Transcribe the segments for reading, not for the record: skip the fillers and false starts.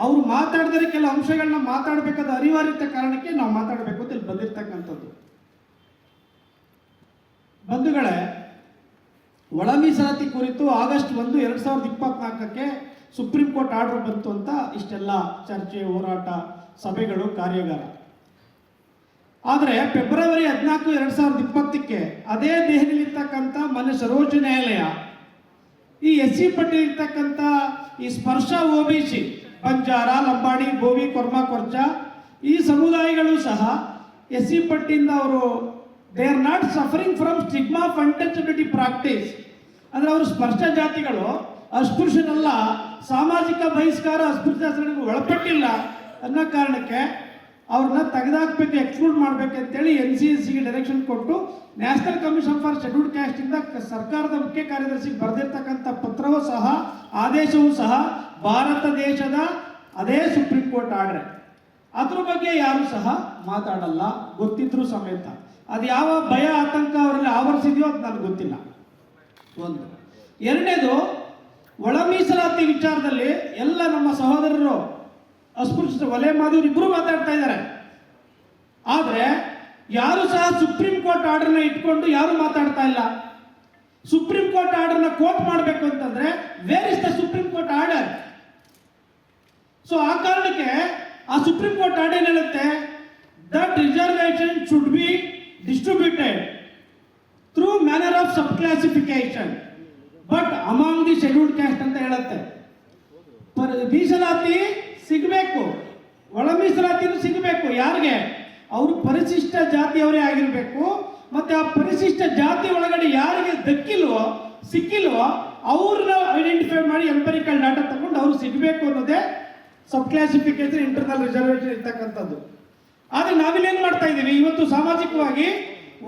ಅವರು ಮಾತಾಡಿದರೆ ಕೆಲ ಅಂಶಗಳನ್ನ ಮಾತಾಡಬೇಕಾದ ಅನಿವಾರ್ಯತೆ ಕಾರಣಕ್ಕೆ ನಾವು ಮಾತಾಡಬೇಕು ಅಂತ ಇಲ್ಲಿ ಬಂದಿರತಕ್ಕಂಥದ್ದು. ಬಂಧುಗಳೇ, ಒಳ ಮೀಸಲಾತಿ ಕುರಿತು ಆಗಸ್ಟ್ 1, 2024 ಸುಪ್ರೀಂ ಕೋರ್ಟ್ ಆರ್ಡರ್ ಬಂತು ಅಂತ ಇಷ್ಟೆಲ್ಲ ಚರ್ಚೆ, ಹೋರಾಟ, ಸಭೆಗಳು, ಕಾರ್ಯಾಗಾರ. ಆದರೆ ಫೆಬ್ರವರಿ 14, 2020 ಅದೇ ದೆಹಲಿಯಲ್ಲಿರ್ತಕ್ಕಂಥ ಮೊನ್ನೆ ಸರ್ವೋಚ್ಚ ನ್ಯಾಯಾಲಯ ಈ SC ಪಟ್ಟಿ ಇರ್ತಕ್ಕಂಥ ಈ ಸ್ಪರ್ಶ OBC ಬಂಜಾರ, ಲಂಬಾಣಿ, ಬೋವಿ, ಕೊರ್ಮಾ, ಕೊರ್ಚ ಈ ಸಮುದಾಯಗಳು ಸಹ SC ಪಟ್ಟಿಯಿಂದ ಅವರು they are not suffering from stigma of untouchability practice. ಅಂದರೆ ಅವರು ಸ್ಪರ್ಶ ಜಾತಿಗಳು ಅಸ್ಪೃಶ್ಯರಲ್ಲ, ಸಾಮಾಜಿಕ ಬಹಿಷ್ಕಾರ ಅಸ್ಪೃಶ್ಯಾಚರಣೆಗೆ ಒಳಪಟ್ಟಿಲ್ಲ ಅನ್ನೋ ಕಾರಣಕ್ಕೆ ಅವ್ರನ್ನ ತೆಗೆದಾಕ್ಬೇಕು, ಎಕ್ಸ್ಕ್ಲೂಡ್ ಮಾಡಬೇಕಂತೇಳಿ NCLCಗೆ ಡೈರೆಕ್ಷನ್ ಕೊಟ್ಟು national commission for scheduled caste ಇಂದ ಸರ್ಕಾರದ ಮುಖ್ಯ ಕಾರ್ಯದರ್ಶಿಗೆ ಬರೆದಿರ್ತಕ್ಕಂಥ ಪತ್ರವೂ ಸಹ, ಆದೇಶವೂ ಸಹ ಭಾರತ ದೇಶದ ಅದೇ ಸುಪ್ರೀಂ ಕೋರ್ಟ್ ಆರ್ಡರ್. ಅದ್ರ ಬಗ್ಗೆ ಯಾರು ಸಹ ಮಾತಾಡಲ್ಲ, ಗೊತ್ತಿದ್ರು ಸಮೇತ. ಅದು ಯಾವ ಭಯ, ಆತಂಕ ಅವರಲ್ಲಿ ಆವರಿಸಿದೆಯೋ ಅದು ನನಗೆ ಗೊತ್ತಿಲ್ಲ. ಒಂದು. ಎರಡನೇದು, ಒಳ ಮೀಸಲಾತಿ ವಿಚಾರದಲ್ಲಿ ಎಲ್ಲ ನಮ್ಮ ಸಹೋದರರು ಅಸ್ಪೃಶ್ಯ ವಲಯ ಮಾಧವರು ಇಬ್ಬರು ಮಾತಾಡ್ತಾ ಇದ್ದಾರೆ. ಆದರೆ ಯಾರು ಸಹ ಸುಪ್ರೀಂ ಕೋರ್ಟ್ ಆರ್ಡರ್ನ ಇಟ್ಕೊಂಡು ಯಾರು ಮಾತಾಡ್ತಾ ಇಲ್ಲ. ಸುಪ್ರೀಂ ಕೋರ್ಟ್ ಆರ್ಡರ್ನ ಕೋಟ್ ಮಾಡಬೇಕು ಅಂತಂದ್ರೆ where is the supreme court order? So ಆ ಕಾರಣಕ್ಕೆ ಆ ಸುಪ್ರೀಂ ಕೋರ್ಟ್ ಆರ್ಡರ್ ಏನ್ ಹೇಳುತ್ತೆ, that reservation should be distributed through manner of sub classification but among the scheduled caste ಅಂತ ಹೇಳುತ್ತೆ. ಮೀಸಲಾತಿ ಸಿಗಬೇಕು, ಒಳ ಮೀಸಲಾತಿನೂ ಸಿಗಬೇಕು. ಯಾರಿಗೆ? ಅವರು ಪರಿಶಿಷ್ಟ ಜಾತಿಯವರೇ ಆಗಿರಬೇಕು. ಮತ್ತೆ ಆ ಪರಿಶಿಷ್ಟ ಜಾತಿ ಒಳಗಡೆ ಯಾರಿಗೆ ದಕ್ಕಿಲ್ವೋ, ಸಿಕ್ಕಿಲ್ವೋ ಅವ್ರನ್ನ ಐಡೆಂಟಿಫೈ ಮಾಡಿ ಎಂಪರಿಕಲ್ ಡಾಟಾ ತಗೊಂಡು ಅವ್ರು ಸಿಗಬೇಕು ಅನ್ನೋದೇ ಸಬ್ ಕ್ಲಾಸಿಫಿಕೇಶನ್, ಇಂಟರ್ನಲ್ ರಿಸರ್ವೇಷನ್ ಇರ್ತಕ್ಕಂಥದ್ದು. ಆದರೆ ನಾವಿಲ್ಲೇನು ಮಾಡ್ತಾ ಇದ್ದೀವಿ ಇವತ್ತು, ಸಾಮಾಜಿಕವಾಗಿ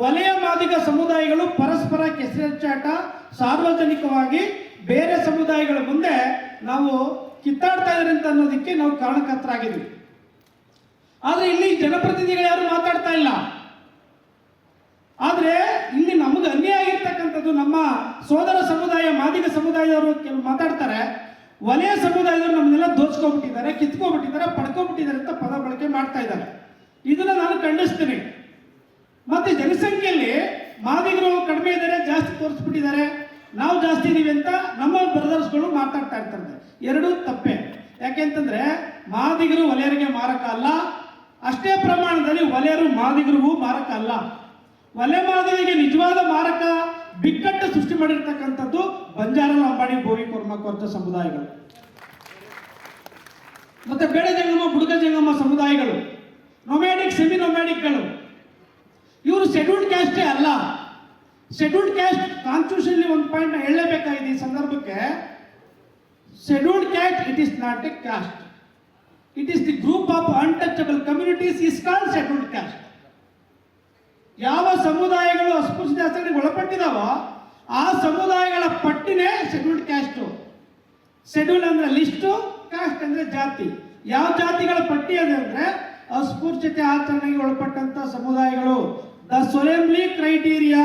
ವಲಯ ಮಾದಿಗ ಸಮುದಾಯಗಳು ಪರಸ್ಪರ ಕೆಸರೆಚ್ಚಾಟ, ಸಾರ್ವಜನಿಕವಾಗಿ ಬೇರೆ ಸಮುದಾಯಗಳ ಮುಂದೆ ನಾವು ಕಿತ್ತಾಡ್ತಾ ಇದ್ದಾರೆ ಅಂತ ಅನ್ನೋದಕ್ಕೆ ನಾವು ಕಾರಣಕರ್ತರಾಗಿದ್ವಿ. ಆದರೆ ಇಲ್ಲಿ ಜನಪ್ರತಿನಿಧಿಗಳು ಯಾರು ಮಾತಾಡ್ತಾ ಇಲ್ಲ. ಆದರೆ ಇಲ್ಲಿ ನಮಗೆ ಅನ್ಯಾಯ ಆಗಿರ್ತಕ್ಕಂಥದ್ದು, ನಮ್ಮ ಸೋದರ ಸಮುದಾಯ ಮಾದಿಗ ಸಮುದಾಯದವರು ಕೆಲವು ಮಾತಾಡ್ತಾರೆ, ವಲಯ ಸಮುದಾಯದವರು ನಮ್ಮನ್ನೆಲ್ಲ ದೋಚ್ಕೊಂಡ್ಬಿಟ್ಟಿದ್ದಾರೆ, ಕಿತ್ಕೊಂಡ್ಬಿಟ್ಟಿದ್ದಾರೆ, ಪಡ್ಕೊಂಡ್ಬಿಟ್ಟಿದ್ದಾರೆ ಅಂತ ಪದ ಬಳಕೆ ಮಾಡ್ತಾ ಇದ್ದಾರೆ. ಇದನ್ನ ನಾನು ಖಂಡಿಸ್ತೀನಿ. ಮತ್ತೆ ಜನಸಂಖ್ಯೆಯಲ್ಲಿ ಮಾದಿಗರು ಕಡಿಮೆ ಇದ್ದಾರೆ, ಜಾಸ್ತಿ ತೋರಿಸ್ಬಿಟ್ಟಿದ್ದಾರೆ, ನಾವು ಜಾಸ್ತಿ ಇದೀವಿ ಅಂತ ನಮ್ಮ ಬ್ರದರ್ಸ್ಗಳು ಮಾತಾಡ್ತಾ ಇರ್ತಾರೆ. ಎರಡೂ ತಪ್ಪೆ. ಯಾಕೆಂತಂದ್ರೆ ಮಾದಿಗರು ವಲಯರಿಗೆ ಮಾರಕ ಅಲ್ಲ, ಅಷ್ಟೇ ಪ್ರಮಾಣದಲ್ಲಿ ವಲಯರು ಮಾದಿಗರಿಗೂ ಮಾರಕ ಅಲ್ಲ. ವಲಯ ಮಾದಿಗರಿಗೆ ನಿಜವಾದ ಮಾರಕ, ಬಿಕ್ಕಟ್ಟು ಸೃಷ್ಟಿ ಮಾಡಿರ್ತಕ್ಕಂಥದ್ದು ಬಂಜಾರ, ಲಂಬಾಣಿ, ಬೋವಿ, ಕೊರ್ಮ, ಕೊರ್ಚ ಸಮುದಾಯಗಳು, ಮತ್ತೆ ಬೇಳೆ ಜಂಗಮ, ಬುಡಗ ಜಂಗಮ ಸಮುದಾಯಗಳು, ನೊಮ್ಯಾಡಿಕ್, ಸೆಮಿ ನೊಮ್ಯಾಡಿಕ್ಗಳು. ಇವರು ಶೆಡ್ಯೂಲ್ಡ್ ಕ್ಯಾಸ್ಟೇ ಅಲ್ಲ. ಶೆಡ್ಯೂಲ್ಡ್ ಕ್ಯಾಸ್ಟ್ ಕಾನ್ಸ್ಟಿಟ್ಯೂಷನ್ ಒಂದು ಪಾಯಿಂಟ್ ಹೇಳಲೇಬೇಕಾಗಿದೆ ಈ ಸಂದರ್ಭಕ್ಕೆ. Scheduled caste it is not A caste, it is the group of untouchable communities is called scheduled caste. ಯಾವ ಸಮುದಾಯಗಳು ಅಸ್ಪೃಶ್ಯ ಆಚರಣೆಗೆ ಒಳಪಟ್ಟಿದಾವೋ ಆ ಸಮುದಾಯಗಳ ಪಟ್ಟಿನೇ ಶೆಡ್ಯೂಲ್ಡ್ ಕ್ಯಾಸ್ಟ್. ಶೆಡ್ಯೂಲ್ ಅಂದ್ರೆ ಲಿಸ್ಟು, ಕ್ಯಾಸ್ಟ್ ಅಂದ್ರೆ ಜಾತಿ. ಯಾವ ಜಾತಿಗಳ ಪಟ್ಟಿ ಅದೇ ಅಂದ್ರೆ ಅಸ್ಪೃಶ್ಯತೆ ಆಚರಣೆಗೆ ಒಳಪಟ್ಟಂತ ಸಮುದಾಯಗಳು. The solemnly criteria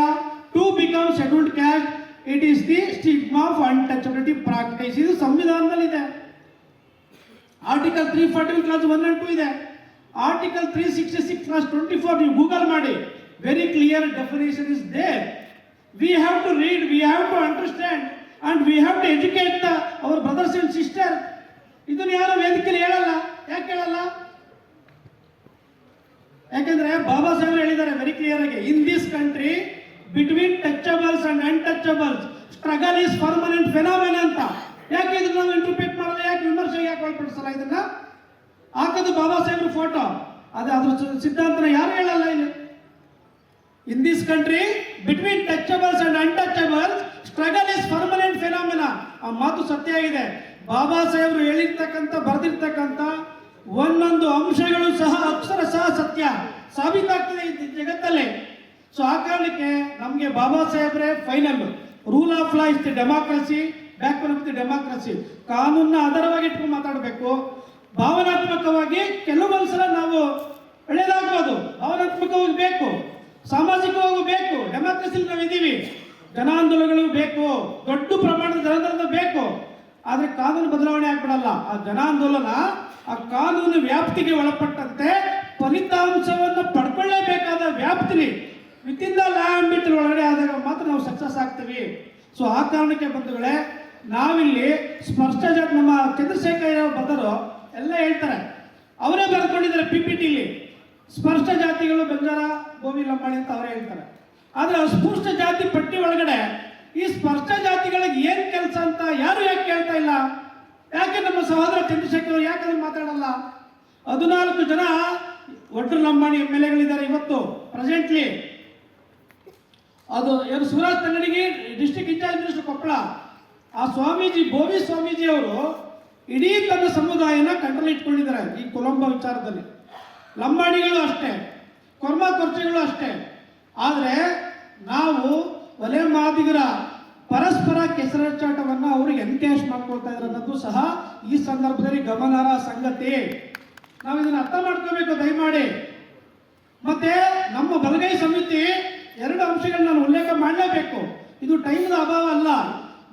to become scheduled caste it is the stigma of untouchability practice. ಇದು ಸಂವಿಧಾನದಲ್ಲಿದೆ. ಆರ್ಟಿಕಲ್ 340 ಕ್ಲಾಸ್ 1 and 2 ಇದೆ. ಆರ್ಟಿಕಲ್ 366 ಕ್ಲಾಸ್ 24 ನೀವು ಗೂಗಲ್ ಮಾಡಿ, very clear definition is there. We have to read, we have to understand and we have to educate our brothers and sister. ಇದನ್ನು ಯಾರು ವೇದಿಕೆಯಲ್ಲಿ ಹೇಳಲ್ಲ. ಯಾಕೆ ಹೇಳಲ್ಲ? ಯಾಕೆಂದ್ರೆ ಬಾಬಾ ಸಾಹೇಬ್ ಹೇಳಿದ್ದಾರೆ ವೆರಿ ಕ್ಲಿಯರ್ ಆಗಿ, in this country between touchables and untouchables struggle is permanent phenomena ಅಂತ. ಯಾಕೆ ಇದನ್ನ ನಾವು ಇಂಟರ್ಪ್ರಿಟ್ ಮಾಡಲ್ಲ? ಯಾಕೆ ವಿಮರ್ಶೆಗೆ ಯಾಕೆ ಒಳಪಡಿಸಲ್ಲ? ಇದನ್ನ ಹಾಕೋದು ಬಾಬಾ ಸಾಹೇಬ್ರ ಫೋಟೋ, ಅದ್ರ ಸಿದ್ಧಾಂತನ ಯಾರು ಹೇಳಲ್ಲ ಇಲ್ಲಿ. In this country between touchables and untouchables struggle is permanent phenomena. ಆ ಮಾತು ಸತ್ಯ ಆಗಿದೆ. ಬಾಬಾ ಸಾಹೇಬ್ರು ಹೇಳಿರ್ತಕ್ಕಂಥ, ಬರೆದಿರ್ತಕ್ಕಂಥ ಒಂದೊಂದು ಅಂಶಗಳು ಸಹ ಅಕ್ಷರಶಃ ಸತ್ಯ ಸಾಬೀತಾಗ್ತದೆ ಈ ಜಗತ್ತಲ್ಲಿ. ಸೊ ಆ ಕಾರಣಕ್ಕೆ ನಮಗೆ ಬಾಬಾ ಸಾಹೇಬ್ರೆ final. Rule of law is the democracy, back of the democracy. ಕಾನೂನನ್ನ ಆಧಾರವಾಗಿ ಇಟ್ಕೊಂಡು ಮಾತಾಡಬೇಕು. ಭಾವನಾತ್ಮಕವಾಗಿ ಕೆಲವೊಂದ್ಸಲ ನಾವು ಒಳ್ಳೇದಾಗ್ಬೋದು, ಭಾವನಾತ್ಮಕವಾಗಿ ಬೇಕು, ಸಾಮಾಜಿಕವಾಗಿ ಬೇಕು. ಡೆಮಾಕ್ರಸಿಲಿ ನಾವು ಇದ್ದೀವಿ. ಜನಾಂದೋಲನಗಳು ಬೇಕು, ದೊಡ್ಡ ಪ್ರಮಾಣದ ಜನಾಂದೋಲನ ಬೇಕು. ಆದ್ರೆ ಕಾನೂನು ಬದಲಾವಣೆ ಆಗ್ಬಿಡಲ್ಲ. ಆ ಜನಾಂದೋಲನ ಆ ಕಾನೂನು ವ್ಯಾಪ್ತಿಗೆ ಒಳಪಟ್ಟಂತೆ ಫಲಿತಾಂಶವನ್ನು ಪಡ್ಕೊಳ್ಳೇಬೇಕಾದ ವ್ಯಾಪ್ತಿ ವಿತ್ ಇನ್ ದ ಲಾ ಆಂಬಿಟ್ ಒಳಗಡೆ ಆದಾಗ ಮಾತ್ರ ನಾವು ಸಕ್ಸಸ್ ಆಗ್ತೀವಿ. ಸೊ ಆ ಕಾರಣಕ್ಕೆ ಬಂಧುಗಳೇ, ನಾವಿಲ್ಲಿ ಸ್ಪಷ್ಟ ಜಾತಿ ನಮ್ಮ ಚಂದ್ರಶೇಖರ ಬದರು ಎಲ್ಲ ಹೇಳ್ತಾರೆ, ಅವರೇ ಬರ್ಕೊಂಡಿದ್ದಾರೆ PPTಲಿ ಸ್ಪಷ್ಟ ಜಾತಿಗಳು ಬಂಜಾರ, ಗೋವಿ, ಲಂಬಾಣಿ ಅಂತ ಅವರೇ ಹೇಳ್ತಾರೆ. ಆದ್ರೆ ಅಸ್ಪೃಶ್ಯ ಜಾತಿ ಪಟ್ಟಿ ಒಳಗಡೆ ಈ ಸ್ಪಷ್ಟ ಜಾತಿಗಳಿಗೆ ಏನ್ ಕೆಲಸ ಅಂತ ಯಾರು ಯಾಕೆ ಕೇಳ್ತಾ ಇಲ್ಲ? ಯಾಕೆ ನಮ್ಮ ಸಹೋದರ ಚಂದ್ರಶೇಖರ್ ಯಾಕೆ ಮಾತಾಡಲ್ಲ? 14 ಜನ ಒಡ್ರು ಲಂಬಾಣಿ MLAಗಳಿದ್ದಾರೆ ಇವತ್ತು ಪ್ರೆಸೆಂಟ್ಲಿ. ಅದು ಏನು Shivaraj Tangadagi district in charge minister Koppal. ಆ ಸ್ವಾಮೀಜಿ ಬೋವಿ ಸ್ವಾಮೀಜಿ ಅವರು ಇಡೀ ತನ್ನ ಸಮುದಾಯನ ಕಂಟ್ರೋಲ್ ಇಟ್ಕೊಂಡಿದ್ದಾರೆ ಈ ಕೊಲಂಬೋ ವಿಚಾರದಲ್ಲಿ. ಲಂಬಾಣಿಗಳು ಅಷ್ಟೇ, ಕೊರ್ಮಾ ಕೊರ್ಚೆಗಳು ಅಷ್ಟೇ. ಆದರೆ ನಾವು ಒಲೆ ಮಾದಿಗರ ಪರಸ್ಪರ ಕೆಸರಚಾಟವನ್ನು ಅವ್ರಿಗೆ ಎನ್ಕೇಜ್ ಮಾಡ್ಕೊಳ್ತಾ ಇದ್ದಾರೆ ಅನ್ನೋದು ಸಹ ಈ ಸಂದರ್ಭದಲ್ಲಿ ಗಮನಾರ್ಹ ಸಂಗತಿ. ನಾವು ಇದನ್ನು ಅರ್ಥ ಮಾಡ್ಕೋಬೇಕು ದಯಮಾಡಿ. ಮತ್ತೆ ನಮ್ಮ ಬಲಗೈ ಸಮಿತಿ 2 ಅಂಶಗಳನ್ನ ನಾನು ಉಲ್ಲೇಖ ಮಾಡಲೇಬೇಕು. ಇದು ಟೈಮ್ನ ಅಭಾವ ಅಲ್ಲ,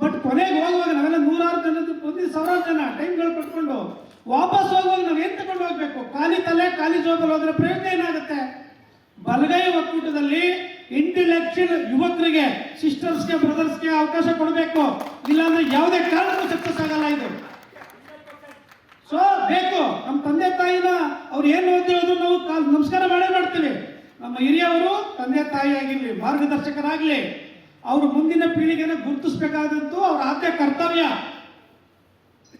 ಬಟ್ ಕೊನೆಗೆ ಹೋಗುವಾಗ ನಾವೆಲ್ಲ 100 ಜನದ್ದು 1,000 ಜನ ಟೈಮ್ಗಳು ಪಡ್ಕೊಂಡು ವಾಪಸ್ ಹೋಗುವಾಗ ನಾವು ಏನ್ ತಗೊಂಡು ಹೋಗ್ಬೇಕು? ಖಾಲಿ ತಲೆ ಖಾಲಿ ಜೋಬಲ್ಲಿ ಹೋದ್ರೆ ಪ್ರಯೋಜನ ಏನಾಗುತ್ತೆ? ಬಲಗೈ ಒಕ್ಕೂಟದಲ್ಲಿ ಇಂಟೆಲೆಕ್ಚುಯಲ್ ಯುವಕರಿಗೆ, ಸಿಸ್ಟರ್ಸ್ಗೆ, ಬ್ರದರ್ಸ್ಗೆ ಅವಕಾಶ ಕೊಡಬೇಕು. ಇಲ್ಲಾಂದ್ರೆ ಯಾವುದೇ ಕಾರಣಕ್ಕೂ ಸಕ್ಸಸ್ ಆಗಲ್ಲ ಇದು. ಸೊ ಬೇಕು, ನಮ್ಮ ತಂದೆ ತಾಯಿನ ಅವ್ರು ಏನು ಓದಿರೋದು ನಾವು ನಮಸ್ಕಾರ ಮಾಡೇ ಮಾಡ್ತೀವಿ. ನಮ್ಮ ಹಿರಿಯವರು ತಂದೆ ತಾಯಿ ಆಗಿರ್ಲಿ, ಮಾರ್ಗದರ್ಶಕರಾಗ್ಲಿ, ಅವರು ಮುಂದಿನ ಪೀಳಿಗೆನ ಗುರುತಿಸಬೇಕಾದಂತೂ ಅವರ ಆದ್ಯ ಕರ್ತವ್ಯ.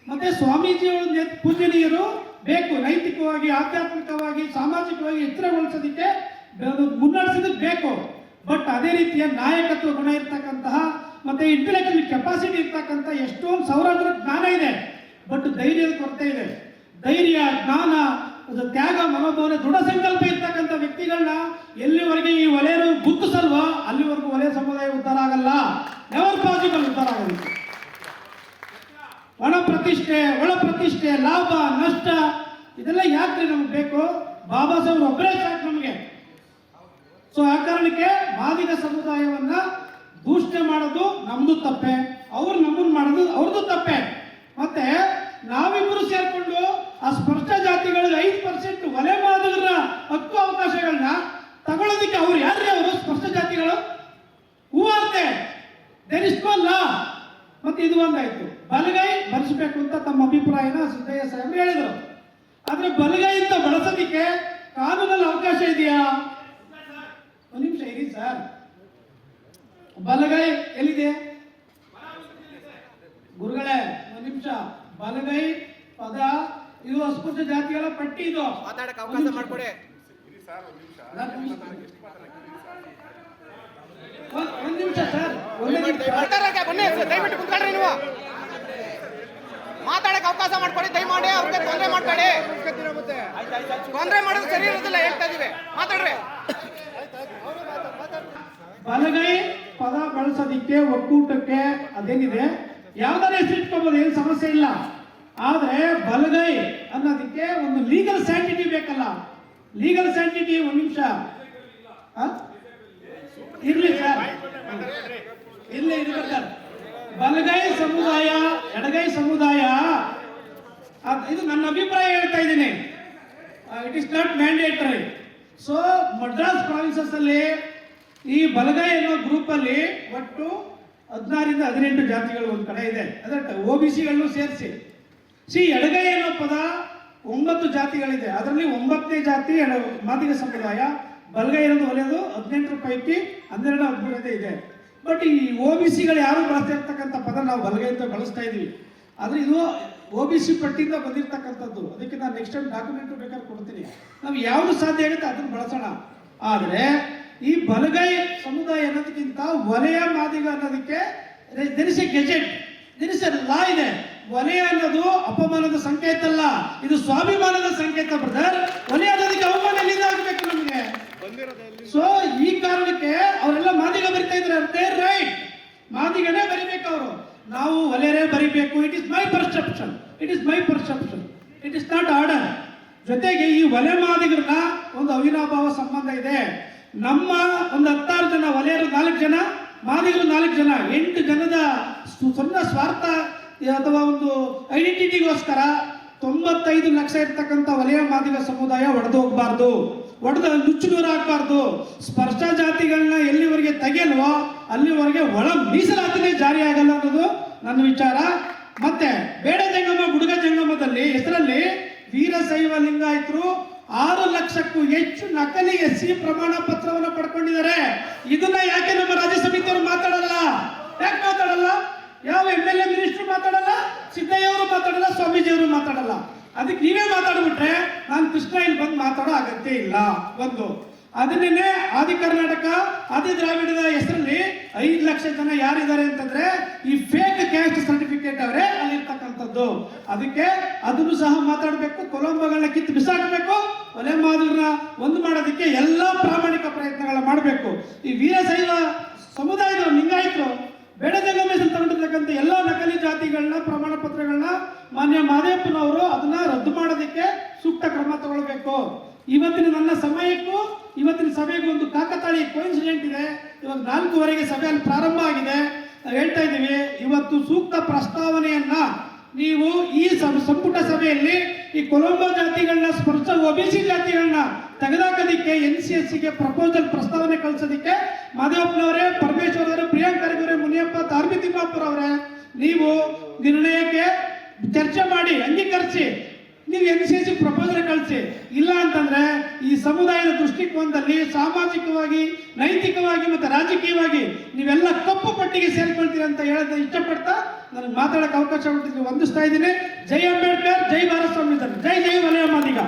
ಮತ್ತೆ ಸ್ವಾಮೀಜಿಯವರು ಪೂಜನೀಯರು ಬೇಕು, ನೈತಿಕವಾಗಿ, ಆಧ್ಯಾತ್ಮಿಕವಾಗಿ, ಸಾಮಾಜಿಕವಾಗಿ ಎಚ್ಚರಗೊಳಿಸೋದಕ್ಕೆ ಮುನ್ನಡೆಸೋದಕ್ಕೆ ಬೇಕು. ಬಟ್ ಅದೇ ರೀತಿಯ ನಾಯಕತ್ವ ಗುಣ ಇರ್ತಕ್ಕಂತಹ ಮತ್ತೆ ಇಂಟೆಲೆಕ್ಚುಯಲ್ ಕೆಪಾಸಿಟಿ ಇರ್ತಕ್ಕಂಥ ಎಷ್ಟೊಂದು ಸಾವಿರಾರು ಜ್ಞಾನ ಇದೆ, ಬಟ್ ಧೈರ್ಯದ ಕೊರತೆ ಇದೆ. ಧೈರ್ಯ, ಜ್ಞಾನ, ತ್ಯಾಗ ಮನೋಭಾವನೆ, ದೃಢ ಸಂಕಲ್ಪ ಇರ್ತಕ್ಕಂಥ ವ್ಯಕ್ತಿಗಳನ್ನ ಎಲ್ಲಿವರೆಗೆ ಈ ವಲಯರು ಗುರುತಿಸಲ್ವಾ ಅಲ್ಲಿವರೆಗೂ ವಲಯ ಸಮುದಾಯ ಉದ್ಧಾರ ಆಗಲ್ಲ. ನೆವರ್ ಪಾಸಿಬಲ್ ಉದ್ಧಾರ ಆಗೋದಕ್ಕೆ. ಒಳ ಪ್ರತಿಷ್ಠೆ, ಲಾಭ ನಷ್ಟ ಇದೆಲ್ಲ ಯಾಕೆ ನಮ್ಗೆ ಬೇಕು? ಬಾಬಾ ಸಾಹೇಬ್ ಒಬ್ಬರೇ ಸಾಕು ನಮಗೆ. ಸೊ ಆ ಕಾರಣಕ್ಕೆ ಮಾದಿಗ ಸಮುದಾಯವನ್ನ ದೂಷಣೆ ಮಾಡೋದು ನಮ್ದು ತಪ್ಪೆ, ಅವ್ರು ನಮ್ಮನ್ನು ಮಾಡೋದು ಅವ್ರದ್ದು ತಪ್ಪೆ. ಮತ್ತೆ ನಾವಿಬ್ಬರು ಸೇರ್ಕೊಂಡು ಆ ಸ್ಪಷ್ಟ ಜಾತಿಗಳಿಗೆ 5% ಒಲೆ ಮಾದಿಗರ ಹಕ್ಕು ಅವಕಾಶಗಳನ್ನ ತಗೊಳ್ಳೋದಕ್ಕೆ ಅವ್ರು ಯಾರೇ ಅವರು ಸ್ಪಷ್ಟ ಜಾತಿಗಳು ಹೂವಾರ್ತೆ ಧರಿಸ್ಕೊಲ್ಲ. ಮತ್ತೆ ಇದು ಒಂದಾಯ್ತು, ಬಲಗೈ ಬಳಸಬೇಕು ಅಂತ ತಮ್ಮ ಅಭಿಪ್ರಾಯನ ಸಿದ್ದಯ್ಯ ಸಾಹೇಬ್ ಹೇಳಿದರು. ಆದ್ರೆ ಬಲಗೈಯಿಂದ ಬಳಸೋದಿಕ್ಕೆ ಕಾನೂನಲ್ಲಿ ಅವಕಾಶ ಇದೆಯಾ? ಒಂದು ನಿಮಿಷ ಇರಿ ಸರ್. ಬಲಗೈ ಎಲ್ಲಿದೆ ಗುರುಗಳೇ? ಒಂದು ನಿಮಿಷ. ಬಲಗೈ ಪದ ಇದು ಅಸ್ಪೃಶ್ಯ ಜಾತಿಗಳ ಪಟ್ಟಿ. ಇದು ಮಾತಾಡಕ್ಕೆ ಅವಕಾಶ ಮಾಡಿಕೊಡಿ. ಒಂದು ನಿಮಿಷ ಸರ್, ದಯವಿಟ್ಟು ಕುತ್ಕೊಳ್ರಿ. ನೀವು ಮಾತಾಡಕ್ಕೆ ಅವಕಾಶ ಮಾಡ್ಕೊಡಿ ದಯಮಾಡಿ. ಅವ್ರಿಗೆ ತೊಂದರೆ ಮಾಡ್ಬೇಡಿ. ತೊಂದರೆ ಮಾಡೋದು ಸರಿ ಇರೋದಿಲ್ಲ, ಹೇಳ್ತಾ ಇದೀವಿ. ಮಾತಾಡ್ರಿ. ಬಲಗೈ ಪದ ಬಳಸೋದಿಕ್ಕೆ ಒಕ್ಕೂಟಕ್ಕೆ ಅದೇನಿದೆ ಯಾವ್ದಾರ ಹೆಸರಿಟ್ಕೋಬಹುದು, ಏನು ಸಮಸ್ಯೆ ಇಲ್ಲ. ಆದ್ರೆ ಬಲಗೈ ಅನ್ನೋದಕ್ಕೆ ಒಂದು ಲೀಗಲ್ ಸ್ಯಾಂಟಿಟಿ ಬೇಕಲ್ಲ. ಲೀಗಲ್ ಸ್ಯಾಂಟಿಟಿ ಒಂದು ನಿಮಿಷ ಇರ್ಲಿ ಸರ್, ಇರ್ಲಿ ಇರ್ಬೇಕಾದ್ರೆ ಬಲಗೈ ಸಮುದಾಯ, ಎಡಗೈ ಸಮುದಾಯ, ಇದು ನನ್ನ ಅಭಿಪ್ರಾಯ ಹೇಳ್ತಾ ಇದ್ದೀನಿ. It is not mandatory. So Madras provinces ಅಲ್ಲಿ ಈ ಬಲಗೈ ಅನ್ನೋ ಗ್ರೂಪ್ ಅಲ್ಲಿ ಒಟ್ಟು 16 ರಿಂದ 18 ಜಾತಿಗಳು ಒಂದು ಕಡೆ ಇದೆ, ಅದಕ್ಕೆ OBCಗಳನ್ನು ಸೇರಿಸಿ. ಎಡಗೈ ಅನ್ನೋ ಪದ 9 ಜಾತಿಗಳಿದೆ, ಅದರಲ್ಲಿ 9ನೇ ಜಾತಿ ಮಾದಿಗ ಸಮುದಾಯ. ಬಲಗೈ ಅನ್ನೋದು ಒಲೆಯೋದು 18 ಪೈಕಿ 12 13 ಇದೆ. ಬಟ್ ಈ OBCಗಳು ಯಾರು ಬಳಸ್ತಾ ಇರ್ತಕ್ಕಂಥ ಪದ ನಾವು ಬಲಗೈ ಅಂತ ಬಳಸ್ತಾ ಇದೀವಿ. ಆದ್ರೆ ಇದು OBC ಪಟ್ಟಿಯಿಂದ ಬಂದಿರತಕ್ಕಂಥದ್ದು. ಅದಕ್ಕೆ ನಾನು ನೆಕ್ಸ್ಟ್ ಟೈಮ್ ಡಾಕ್ಯುಮೆಂಟ್ ಬೇಕಾದ್ರೆ ಕೊಡ್ತೀನಿ. ನಾವು ಯಾವುದು ಸಾಧ್ಯ ಆಗುತ್ತೆ ಅದನ್ನು ಬಳಸೋಣ. ಆದರೆ ಈ ಬಲಗೈ ಸಮುದಾಯ ಅನ್ನೋದಕ್ಕಿಂತ ವಲಯ ಮಾದಿಗ ಅನ್ನೋದಕ್ಕೆ ಗೆಜೆಟ್ ಲಾ ಇದೆ. ವಲಯ ಅನ್ನೋದು ಅಪಮಾನದ ಸಂಕೇತ ಅಲ್ಲ, ಇದು ಸ್ವಾಭಿಮಾನದ ಸಂಕೇತ ಬ್ರದರ್. ವಲಯ ಅನ್ನೋದಕ್ಕೆ ಅವಮಾನ ಎಲ್ಲಿಂದ ಆಗಬೇಕು ನಮಗೆ? ಸೊ ಈ ಕಾರಣಕ್ಕೆ ಅವರೆಲ್ಲ ಮಾದಿಗ ಬರಿತಾ ಇದ್ದಾರೆ. ರೈಟ್, ಮಾದಿಗನೇ ಬರಿಬೇಕು ಅವರು. ನಾವು ವಲಯರೇ ಬರಿಬೇಕು. It is my perception, it is not order. ಜೊತೆಗೆ ಈ ವಲಯ ಮಾದಿಗರನ್ನ ಒಂದು ಅವಿನಾಭಾವ ಸಂಬಂಧ ಇದೆ. ನಮ್ಮ ಒಂದು 16 ಜನ ವಲಯರು 4 ಜನ, ಮಾದಿಗರು 4 ಜನ, 8 ಜನದ ಸಣ್ಣ ಸ್ವಾರ್ಥ ಅಥವಾ ಒಂದು ಐಡೆಂಟಿಟಿಗೋಸ್ಕರ 95 ಲಕ್ಷ ಇರ್ತಕ್ಕಂಥ ವಲಯ ಮಾದಿಗ ಸಮುದಾಯ ಒಡೆದು ನುಚ್ಚು ನೂರು ಹಾಕಬಾರ್ದು. ಸ್ಪರ್ಶ ಜಾತಿಗಳನ್ನ ಎಲ್ಲಿವರೆಗೆ ತೆಗೆಯಲ್ವೋ ಅಲ್ಲಿವರೆಗೆ ಒಳ ಮೀಸಲಾತಿನೇ ಜಾರಿ ಆಗಲ್ಲ ಅನ್ನೋದು ನನ್ನ ವಿಚಾರ. ಮತ್ತೆ ಬೇಡ ಜಂಗಮ ಬುಡುಗ ಜಂಗಮದಲ್ಲಿ ಹೆಸರಲ್ಲಿ ವೀರಶೈವ ಲಿಂಗಾಯತರು 6 ಲಕ್ಷಕ್ಕೂ ಹೆಚ್ಚು ನಕಲಿ SC ಪ್ರಮಾಣ ಪತ್ರವನ್ನು ಪಡ್ಕೊಂಡಿದ್ದಾರೆ. ಇದನ್ನ ಯಾಕೆ ನಮ್ಮ ರಾಜ್ಯ ಸಮಿತಿಯವರು ಮಾತಾಡಲ್ಲ? ಯಾಕೆ ಮಾತಾಡಲ್ಲ? ಯಾವ MLA ಮಿನಿಸ್ಟರ್ ಮಾತಾಡಲ್ಲ, ಸಿದ್ದಯ್ಯ ಅವರು ಮಾತಾಡಲ್ಲ, ಸ್ವಾಮೀಜಿಯವರು ಮಾತಾಡಲ್ಲ. ಅದಕ್ಕೆ ನೀವೇ ಮಾತಾಡ್ಬಿಟ್ರೆ ನಾನು ಕೃಷ್ಣ ಇಲ್ಲಿ ಬಂದು ಮಾತಾಡೋ ಅಗತ್ಯ ಇಲ್ಲ. ಒಂದು ಅದನ್ನೇ ಆದಿ ಕರ್ನಾಟಕ ಆದಿ ದ್ರಾವಿಡದ ಹೆಸರಲ್ಲಿ 5 ಲಕ್ಷ ಜನ ಯಾರಿದ್ದಾರೆ ಅಂತಂದ್ರೆ ಈ ಫೇಕ್ ಕ್ಯಾಸ್ಟ್ ಸರ್ಟಿಫಿಕೇಟ್ ಅವರೇ ಅಲ್ಲಿರ್ತಕ್ಕಂಥದ್ದು. ಅದಕ್ಕೆ ಅದನ್ನು ಸಹ ಮಾತಾಡಬೇಕು. ಕೊಲಂಬೋಗಳನ್ನ ಕಿತ್ತು ಬಿಸಾಕಬೇಕು. ಒಲೆ ಮಾದರಿನ ಒಂದು ಮಾಡೋದಕ್ಕೆ ಎಲ್ಲಾ ಪ್ರಾಮಾಣಿಕ ಪ್ರಯತ್ನಗಳ ಮಾಡಬೇಕು. ಈ ವೀರಶೈವ ಸಮುದಾಯದ ಲಿಂಗಾಯತರು ಬೇಡಜಂಗಮೇಶ್ವರ ತಗೊಂಡಿರ್ತಕ್ಕಂಥ ಎಲ್ಲ ನಕಲಿ ಜಾತಿಗಳನ್ನ ಪ್ರಮಾಣ ಪತ್ರಗಳನ್ನ ಮಾನ್ಯ ಮಾದೇವಪ್ಪನವರು ಅದನ್ನ ರದ್ದು ಮಾಡೋದಕ್ಕೆ ಸೂಕ್ತ ಕ್ರಮ ತಗೊಳ್ಬೇಕು. ಇವತ್ತಿನ ನನ್ನ ಸಮಯಕ್ಕೂ ಇವತ್ತಿನ ಸಭೆಗೂ ಒಂದು ಕಾಕತಾಳಿ ಕೋಇನ್ಸಿಡೆಂಟ್ ಇದೆ. ಇವಾಗ 4:15 ಸಭೆಯಲ್ಲಿ ಪ್ರಾರಂಭ ಆಗಿದೆ. ನಾವು ಹೇಳ್ತಾ ಇದ್ದೀವಿ, ಇವತ್ತು ಸೂಕ್ತ ಪ್ರಸ್ತಾವನೆಯನ್ನ ನೀವು ಈ ಸಂಪುಟ ಸಭೆಯಲ್ಲಿ ಈ ಕೊಲಂಬೋ ಜಾತಿಗಳನ್ನ ಸ್ಪರ್ಶ OBC ಜಾತಿಗಳನ್ನ ತೆಗೆದಾಕೋದಿಕ್ಕೆ NCSC ಗೆ ಪ್ರಪೋಸಲ್ ಪ್ರಸ್ತಾವನೆ ಕಳಿಸೋದಿಕ್ಕೆ ಮಾದೇವಪ್ಪನವರೇ, ಪರಮೇಶ್ವರ್ ಅವರೇ, ಪ್ರಿಯಾಂಕ್ ಖರ್ಗೆ ಅವರೇ, ಮುನಿಯಪ್ಪ, ತಾರ್ಬಿ ತಿಮ್ಮಾಪುರ ಅವರೇ, ನೀವು ನಿರ್ಣಯಕ್ಕೆ ಚರ್ಚೆ ಮಾಡಿ ಅಂಗೀಕರಿಸಿ ನೀವು NCSC ಪ್ರಪೋಸಲ್ ಕಳಿಸಿ. ಇಲ್ಲ ಅಂತಂದ್ರೆ ಈ ಸಮುದಾಯದ ದೃಷ್ಟಿಕೋನದಲ್ಲಿ ಸಾಮಾಜಿಕವಾಗಿ, ನೈತಿಕವಾಗಿ ಮತ್ತು ರಾಜಕೀಯವಾಗಿ ನೀವೆಲ್ಲ ಕಪ್ಪು ಪಟ್ಟಿಗೆ ಸೇರ್ಕೊಳ್ತೀರಿ ಅಂತ ಹೇಳೋದು ಇಷ್ಟಪಡ್ತಾ ನನಗೆ ಮಾತಾಡಕ್ಕೆ ಅವಕಾಶ ಕೊಟ್ಟಿದ್ದು ವಂದಿಸ್ತಾ ಇದ್ದೀನಿ. ಜೈ ಅಂಬೇಡ್ಕರ್, ಜೈ ಭಾರತ ಸಂವಿಧಾನ, ಜೈ ಜೈ ವಲಯ ಮಾದಿಗ.